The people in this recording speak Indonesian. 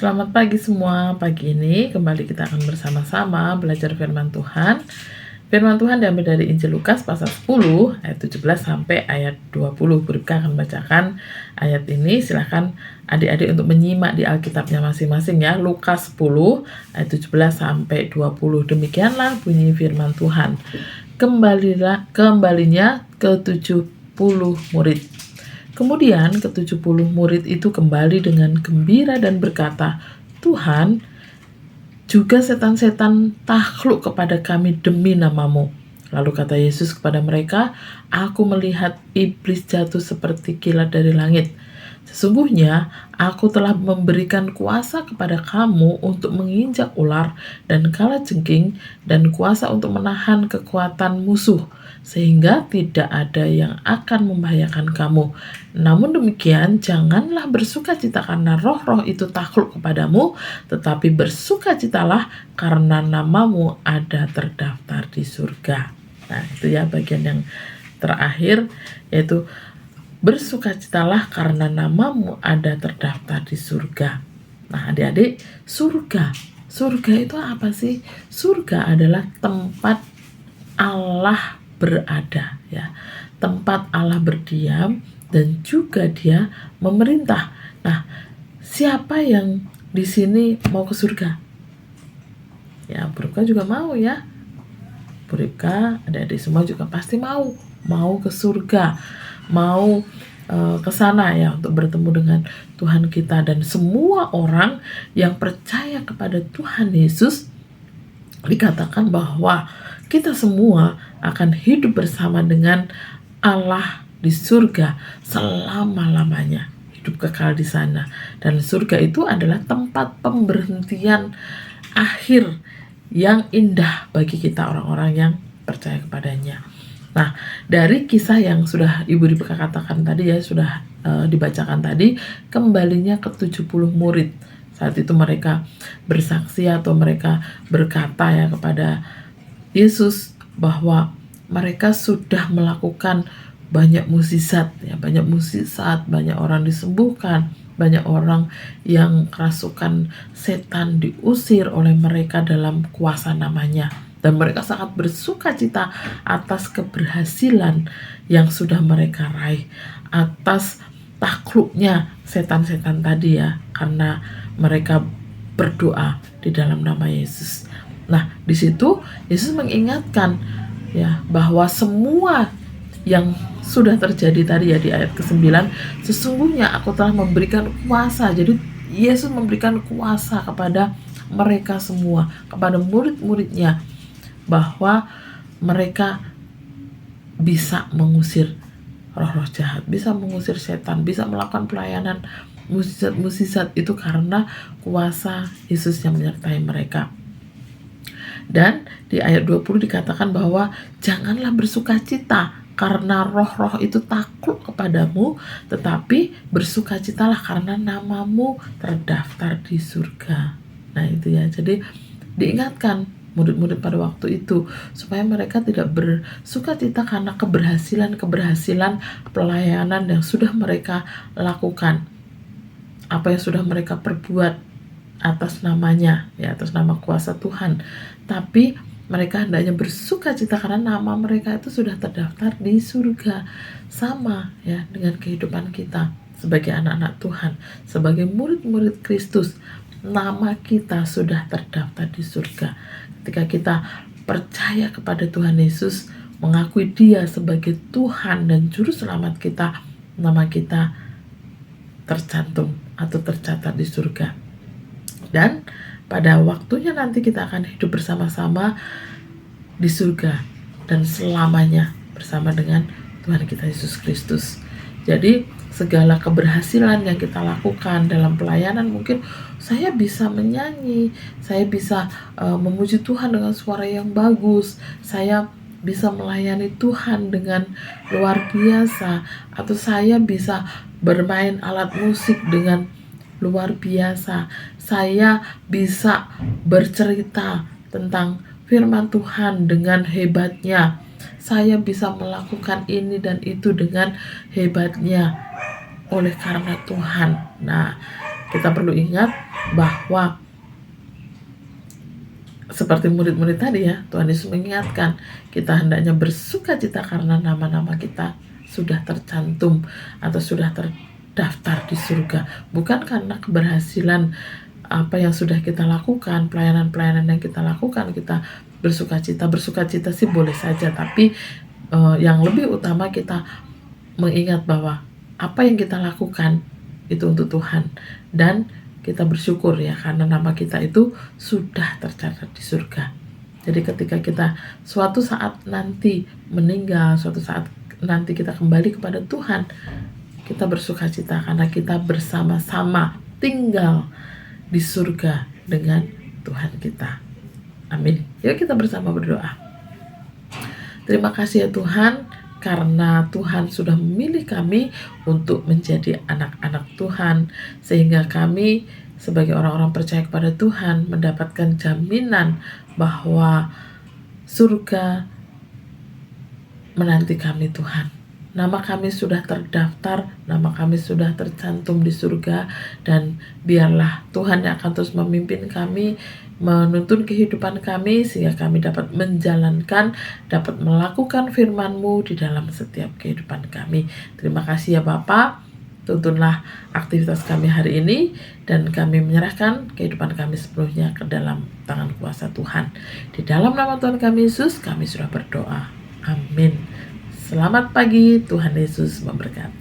Selamat pagi semua. Pagi ini kembali kita akan bersama-sama belajar firman Tuhan. Firman Tuhan diambil dari Injil Lukas pasal 10 ayat 17 sampai ayat 20. Bu Ripka akan bacakan ayat ini. Silahkan adik-adik untuk menyimak di Alkitabnya masing-masing ya. Lukas 10 ayat 17 sampai 20. Demikianlah bunyi firman Tuhan. Kembalinya ke-70 murid. Kemudian ke-70 murid itu kembali dengan gembira dan berkata, "Tuhan, juga setan-setan takluk kepada kami demi nama-Mu." Lalu kata Yesus kepada mereka, "Aku melihat iblis jatuh seperti kilat dari langit. Sesungguhnya aku telah memberikan kuasa kepada kamu untuk menginjak ular dan kalajengking dan kuasa untuk menahan kekuatan musuh, sehingga tidak ada yang akan membahayakan kamu. Namun demikian, janganlah bersukacita karena roh-roh itu takluk kepadamu, tetapi bersukacitalah karena namamu ada terdaftar di surga." Nah, itu ya bagian yang terakhir, yaitu bersukacitalah karena namamu ada terdaftar di surga. Nah, adik-adik, surga itu apa sih? Surga adalah tempat Allah berada ya. Tempat Allah berdiam dan juga Dia memerintah. Nah, siapa yang di sini mau ke surga? Ya, Bu Ripka juga mau ya. Bu Ripka, adik-adik semua juga pasti mau ke surga, mau ke sana ya untuk bertemu dengan Tuhan kita. Dan semua orang yang percaya kepada Tuhan Yesus dikatakan bahwa kita semua akan hidup bersama dengan Allah di surga selama-lamanya, hidup kekal di sana. Dan surga itu adalah tempat pemberhentian akhir yang indah bagi kita orang-orang yang percaya kepadanya. Nah, dari kisah yang sudah Ibu Ripka katakan tadi ya, sudah dibacakan tadi, kembalinya ke-70 murid. Saat itu mereka bersaksi atau mereka berkata ya kepada Yesus bahwa mereka sudah melakukan banyak mukjizat ya, banyak orang disembuhkan, banyak orang yang kerasukan setan diusir oleh mereka dalam kuasa namanya. Dan mereka sangat bersukacita atas keberhasilan yang sudah mereka raih, atas takluknya setan-setan tadi ya, karena mereka berdoa di dalam nama Yesus. Nah, di situ Yesus mengingatkan ya bahwa semua yang sudah terjadi tadi ya di ayat ke-9, sesungguhnya aku telah memberikan kuasa. Jadi Yesus memberikan kuasa kepada mereka semua, kepada murid-muridnya, bahwa mereka bisa mengusir roh-roh jahat, bisa mengusir setan, bisa melakukan pelayanan mukjizat itu karena kuasa Yesus yang menyertai mereka. Dan di ayat 20 dikatakan bahwa janganlah bersukacita karena roh-roh itu takluk kepadamu, tetapi bersukacitalah karena namamu terdaftar di surga. Nah itu ya, jadi diingatkan murid-murid pada waktu itu supaya mereka tidak bersukacita karena keberhasilan pelayanan yang sudah mereka lakukan, apa yang sudah mereka perbuat atas namanya ya, atas nama kuasa Tuhan, tapi mereka hendaknya bersukacita karena nama mereka itu sudah terdaftar di surga. Sama ya dengan kehidupan kita sebagai anak-anak Tuhan, sebagai murid-murid Kristus, nama kita sudah terdaftar di surga. Ketika kita percaya kepada Tuhan Yesus, mengakui Dia sebagai Tuhan dan Juru Selamat kita, nama kita tercantum atau tercatat di surga. Dan pada waktunya nanti kita akan hidup bersama-sama di surga dan selamanya bersama dengan Tuhan kita Yesus Kristus. Jadi segala keberhasilan yang kita lakukan dalam pelayanan, mungkin saya bisa menyanyi, saya bisa memuji Tuhan dengan suara yang bagus, saya bisa melayani Tuhan dengan luar biasa, atau saya bisa bermain alat musik dengan luar biasa, saya bisa bercerita tentang firman Tuhan dengan hebatnya, saya bisa melakukan ini dan itu dengan hebatnya oleh karena Tuhan. Nah, kita perlu ingat bahwa seperti murid-murid tadi ya, Tuhan Yesus mengingatkan kita hendaknya bersukacita karena nama-nama kita sudah tercantum atau sudah terdaftar di surga, bukan karena keberhasilan apa yang sudah kita lakukan, pelayanan-pelayanan yang kita lakukan kita bersukacita sih boleh saja, tapi yang lebih utama kita mengingat bahwa apa yang kita lakukan itu untuk Tuhan, dan kita bersyukur ya karena nama kita itu sudah tercatat di surga. Jadi ketika kita suatu saat nanti meninggal, suatu saat nanti kita kembali kepada Tuhan, kita bersukacita karena kita bersama-sama tinggal di surga dengan Tuhan kita. Amin. Yuk kita bersama berdoa. Terima kasih ya Tuhan, karena Tuhan sudah memilih kami untuk menjadi anak-anak Tuhan, sehingga kami sebagai orang-orang percaya kepada Tuhan mendapatkan jaminan bahwa surga menanti kami Tuhan. Nama kami sudah terdaftar, nama kami sudah tercantum di surga, dan biarlah Tuhan yang akan terus memimpin kami, menuntun kehidupan kami, sehingga kami dapat menjalankan, dapat melakukan firman-Mu di dalam setiap kehidupan kami. Terima kasih ya Bapa, tuntunlah aktivitas kami hari ini, dan kami menyerahkan kehidupan kami sepenuhnya ke dalam tangan kuasa Tuhan. Di dalam nama Tuhan kami Yesus, kami sudah berdoa. Amin. Selamat pagi, Tuhan Yesus memberkati.